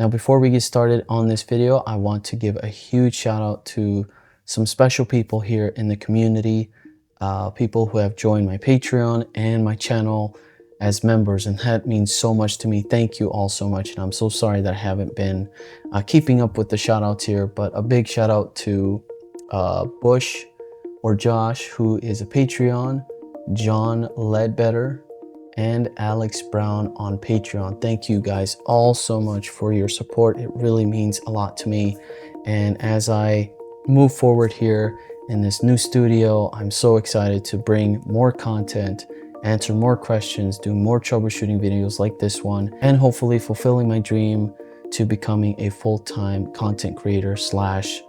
Now, before we get started on this video, I want to give a huge shout out to some special people here in the community, people who have joined my Patreon and my channel as members, and that means so much to me. Thank you all so much, and I'm so sorry that I haven't been keeping up with the shout outs here, but a big shout out to Bush or Josh, who is a Patreon, John Ledbetter, and Alex Brown on Patreon. Thank you guys all so much for your support. It really means a lot to me. And as I move forward here in this new studio, I'm so excited to bring more content, answer more questions, do more troubleshooting videos like this one, and hopefully fulfilling my dream to becoming a full-time content creator slash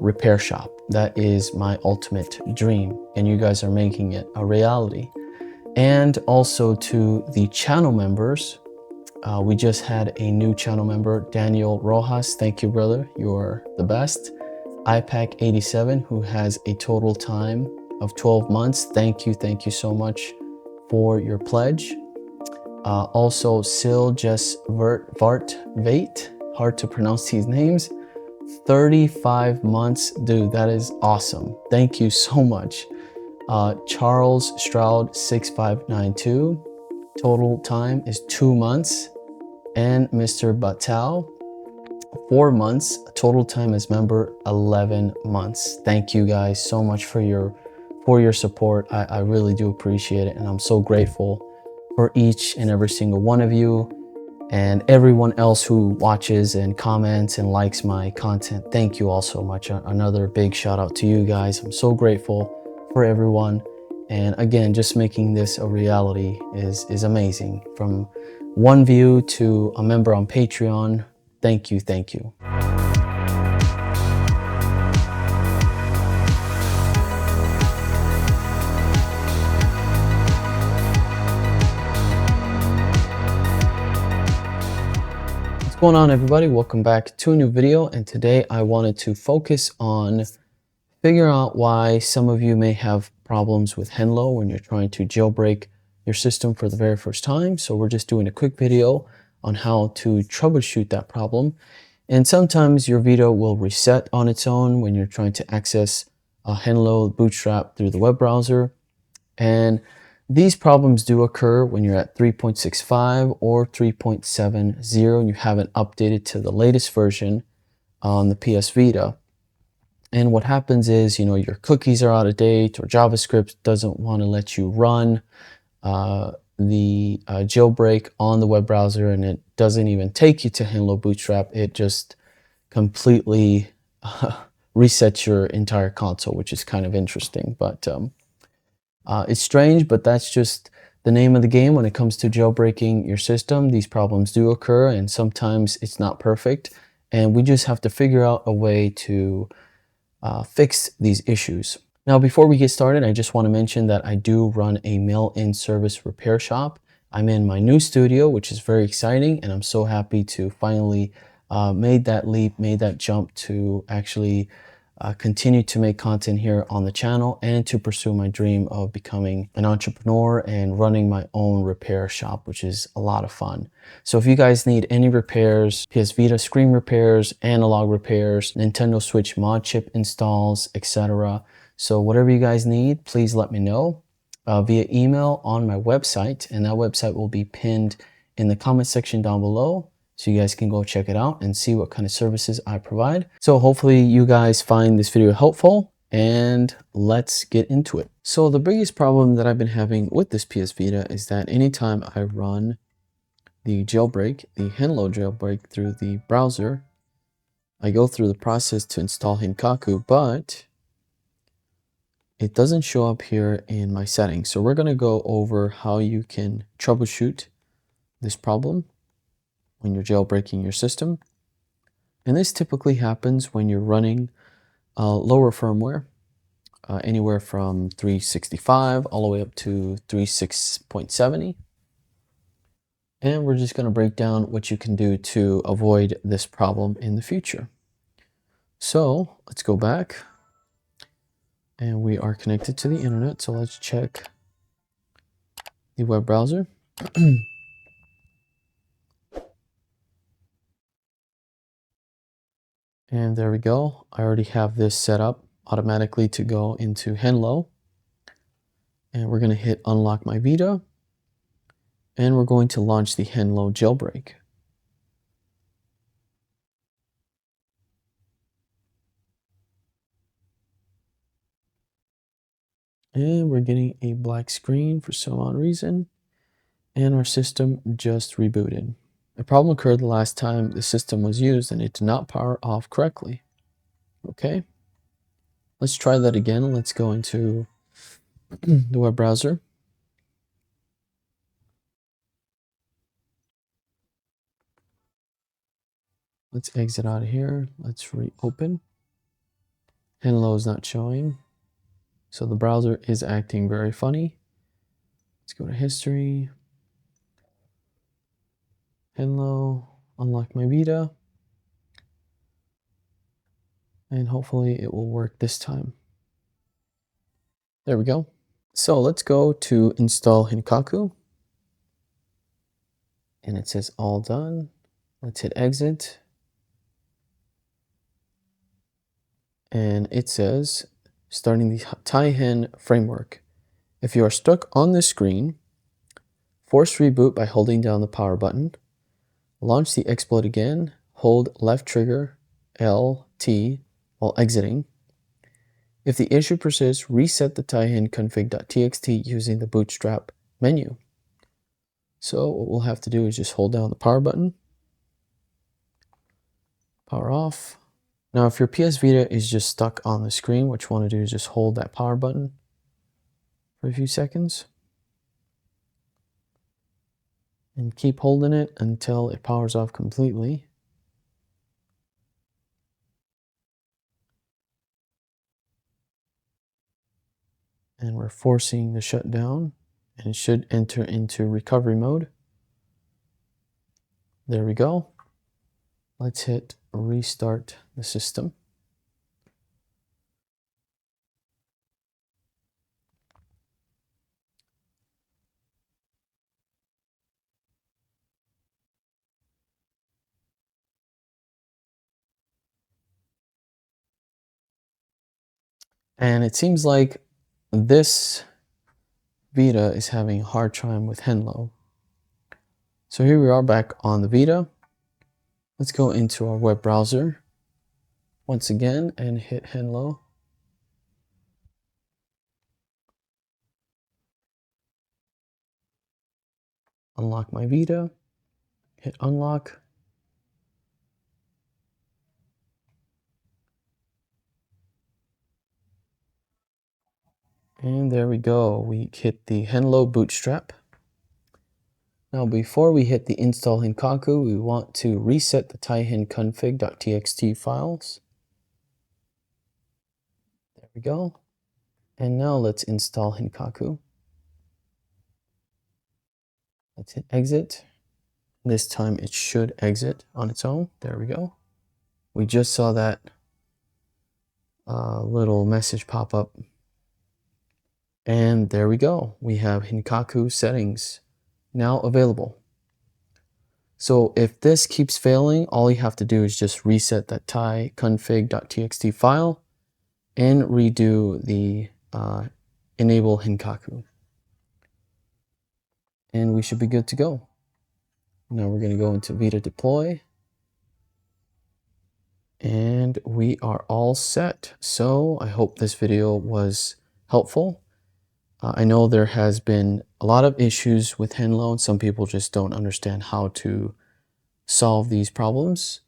repair shop. That is my ultimate dream, and you guys are making it a reality. And also to the channel members, we just had a new channel member, Daniel Rojas. Thank you, brother. You're the best. iPack87, who has a total time of 12 months. Thank you so much for your pledge. Also, Sil Just Vart Vate, hard to pronounce these names. 35 months, dude, that is awesome. Thank you so much. Charles Stroud 6592, total time is 2 months. And Mr. Batal, 4 months, total time as member 11 months. Thank you guys so much for your support. I really do appreciate it, and I'm so grateful for each and every single one of you and everyone else who watches and comments and likes my content. Thank you all so much. Another big shout out to you guys. I'm so grateful for everyone, and again, just making this a reality is amazing. From one view to a member on Patreon, thank you. What's going on, everybody? Welcome back to a new video, and today I wanted to focus on figure out why some of you may have problems with Henlo when you're trying to jailbreak your system for the very first time. So we're just doing a quick video on how to troubleshoot that problem. And sometimes your Vita will reset on its own when you're trying to access Henlo Bootstrap through the web browser. And these problems do occur when you're at 3.65 or 3.70 and you haven't updated to the latest version on the PS Vita. And what happens is, your cookies are out of date, or JavaScript doesn't want to let you run the jailbreak on the web browser, and it doesn't even take you to Henlo Bootstrap. It just completely resets your entire console, which is kind of interesting. But it's strange, but that's just the name of the game when it comes to jailbreaking your system. These problems do occur, and sometimes it's not perfect, and we just have to figure out a way to fix these issues. Now, before we get started, I just want to mention that I do run a mail-in service repair shop. I'm in my new studio, which is very exciting, and I'm so happy to finally made that leap, made that jump to actually continue to make content here on the channel and to pursue my dream of becoming an entrepreneur and running my own repair shop, which is a lot of fun. So if you guys need any repairs, PS Vita screen repairs, analog repairs, Nintendo Switch mod chip installs, etc. So whatever you guys need, please let me know via email on my website, and that website will be pinned in the comment section down below. So you guys can go check it out and see what kind of services I provide. So hopefully you guys find this video helpful, and let's get into it. So the biggest problem that I've been having with this PS Vita is that anytime I run the jailbreak, the Henlo jailbreak through the browser, I go through the process to install Hinkaku, but it doesn't show up here in my settings. So we're going to go over how you can troubleshoot this problem when you're jailbreaking your system. And this typically happens when you're running lower firmware, anywhere from 365 all the way up to 36.70. And we're just going to break down what you can do to avoid this problem in the future. So let's go back, and we are connected to the internet. So let's check the web browser. And there we go. I already have this set up automatically to go into Henlo. And we're going to hit unlock my Vita. And we're going to launch the Henlo jailbreak. And we're getting a black screen for some odd reason. And our system just rebooted. A problem occurred the last time the system was used and it did not power off correctly. Okay. Let's try that again. Let's go into the web browser. Let's exit out of here. Let's reopen. Henlo is not showing. So the browser is acting very funny. Let's go to history. Henlo, unlock my Vita. And hopefully it will work this time. There we go. So let's go to install Hinkaku. And it says all done. Let's hit exit. And it says starting the Taihen framework. If you are stuck on this screen, force reboot by holding down the power button. Launch the exploit again. Hold left trigger LT while exiting. If the issue persists, reset the Taihen config.txt using the Bootstrap menu. So what we'll have to do is just hold down the power button. Power off. Now, if your PS Vita is just stuck on the screen, what you want to do is just hold that power button for a few seconds. And keep holding it until it powers off completely. And we're forcing the shutdown, and it should enter into recovery mode. There we go. Let's hit restart the system. And it seems like this Vita is having a hard time with Henlo. So here we are back on the Vita. Let's go into our web browser once again and hit Henlo. Unlock my Vita, hit unlock. And there we go. We hit the Henlo Bootstrap. Now, before we hit the install Hinkaku, we want to reset the Taihen config.txt files. There we go. And now let's install Hinkaku. Let's hit exit. This time it should exit on its own. There we go. We just saw that little message pop up. And there we go. We have Hinkaku settings now available. So if this keeps failing, all you have to do is just reset that tai config.txt file and redo the enable Hinkaku. And we should be good to go. Now we're going to go into Vita deploy. And we are all set. So I hope this video was helpful. I know there has been a lot of issues with Henlo, and some people just don't understand how to solve these problems.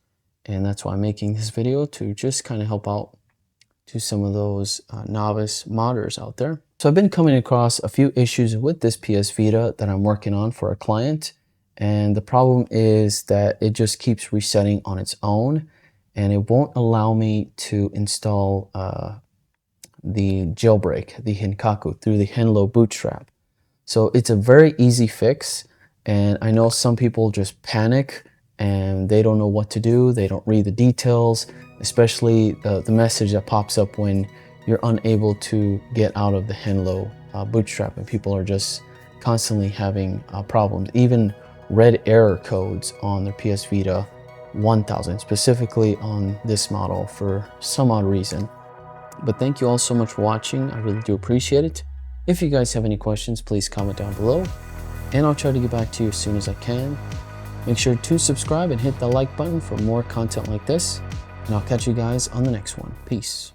And that's why I'm making this video, to just kind of help out to some of those novice modders out there. So I've been coming across a few issues with this PS Vita that I'm working on for a client. And the problem is that it just keeps resetting on its own, and it won't allow me to install the jailbreak, the Hinkaku, through the Henlo Bootstrap. So it's a very easy fix, and I know some people just panic and they don't know what to do. They don't read the details, especially the message that pops up when you're unable to get out of the Henlo Bootstrap, and people are just constantly having problems. Even red error codes on their PS Vita 1000 specifically on this model for some odd reason. But thank you all so much for watching. I really do appreciate it. If you guys have any questions, please comment down below, and I'll try to get back to you as soon as I can. Make sure to subscribe and hit the like button for more content like this, and I'll catch you guys on the next one. Peace.